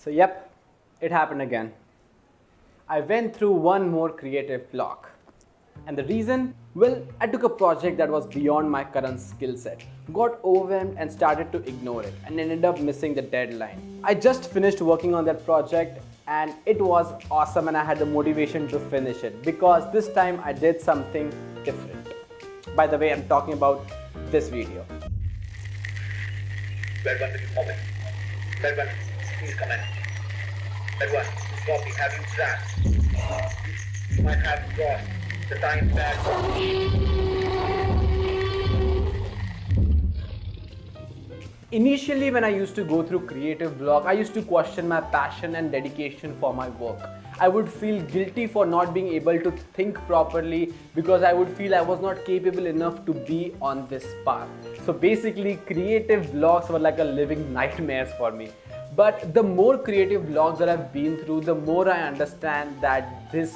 So yep, it happened again. I went through one more creative block. And the reason? Well, I took a project that was beyond my current skill set, got overwhelmed and started to ignore it, and ended up missing the deadline. I just finished working on that project and it was awesome, and I had the motivation to finish it because this time I did something different. By the way, I'm talking about this video. Where one will you comment? Where one, please comment. Where one, copy, have you tracked? You might have got the time back. Initially, when I used to go through creative block, I used to question my passion and dedication for my work. I would feel guilty for not being able to think properly because I would feel I was not capable enough to be on this path. So basically, creative blocks were like a living nightmares for me. But the more creative blocks that I've been through, the more I understand that this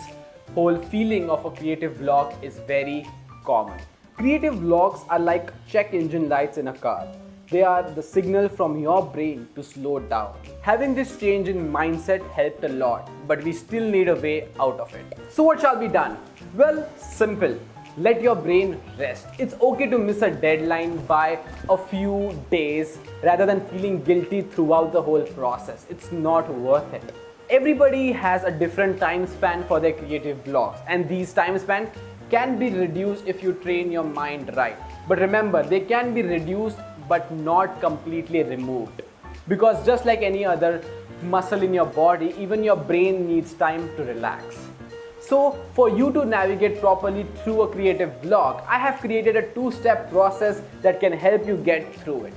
whole feeling of a creative block is very common. Creative blocks are like check engine lights in a car. They are the signal from your brain to slow down. Having this change in mindset helped a lot, but we still need a way out of it. So what shall be done? Well, simple. Let your brain rest. It's okay to miss a deadline by a few days rather than feeling guilty throughout the whole process. It's not worth it. Everybody has a different time span for their creative blocks, and these time spans can be reduced if you train your mind right. But remember, they can be reduced but not completely removed. Because just like any other muscle in your body, even your brain needs time to relax. So for you to navigate properly through a creative block, I have created a two-step process that can help you get through it.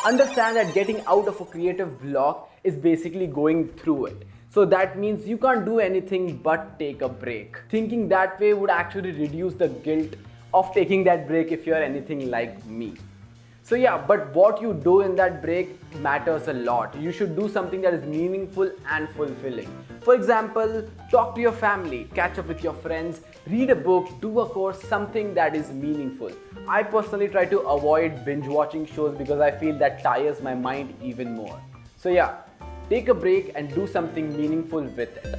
Understand that getting out of a creative block is basically going through it. So that means you can't do anything but take a break. Thinking that way would actually reduce the guilt of taking that break if you're anything like me. So yeah, but what you do in that break matters a lot. You should do something that is meaningful and fulfilling. For example, talk to your family, catch up with your friends, read a book, do a course, something that is meaningful. I personally try to avoid binge watching shows because I feel that tires my mind even more. So yeah, take a break and do something meaningful with it.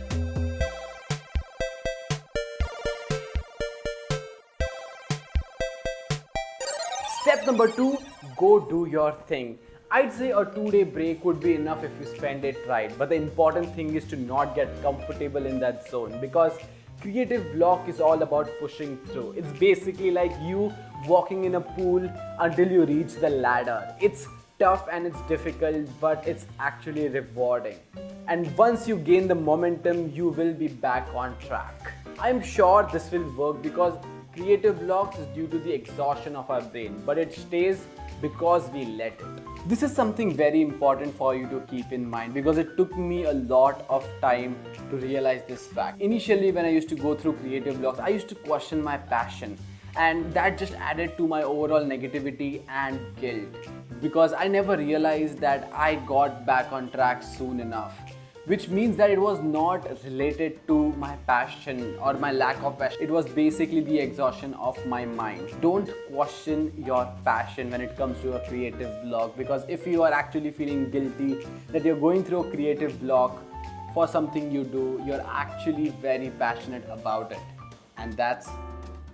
Step number 2, go do your thing. I'd say a 2-day break would be enough if you spend it right, but the important thing is to not get comfortable in that zone because creative block is all about pushing through. It's basically like you walking in a pool until you reach the ladder. It's tough and it's difficult, but it's actually rewarding. And once you gain the momentum, you will be back on track. I'm sure this will work because creative blocks is due to the exhaustion of our brain, but it stays because we let it. This is something very important for you to keep in mind because it took me a lot of time to realize this fact. Initially, when I used to go through creative blocks, I used to question my passion, and that just added to my overall negativity and guilt because I never realized that I got back on track soon enough. Which means that it was not related to my passion or my lack of passion. It was basically the exhaustion of my mind. Don't question your passion when it comes to a creative block, because if you are actually feeling guilty that you're going through a creative block for something you do, you're actually very passionate about it. And that's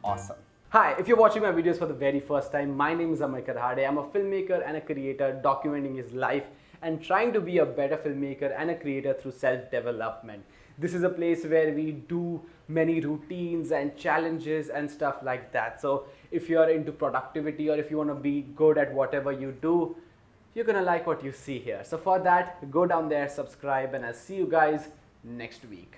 awesome. Hi, if you're watching my videos for the very first time, my name is Amay Kadhade. I'm a filmmaker and a creator documenting his life and trying to be a better filmmaker and a creator through self-development. This is a place where we do many routines and challenges and stuff like that. So if you're into productivity or if you want to be good at whatever you do, you're gonna like what you see here. So for that, go down there, subscribe, and I'll see you guys next week.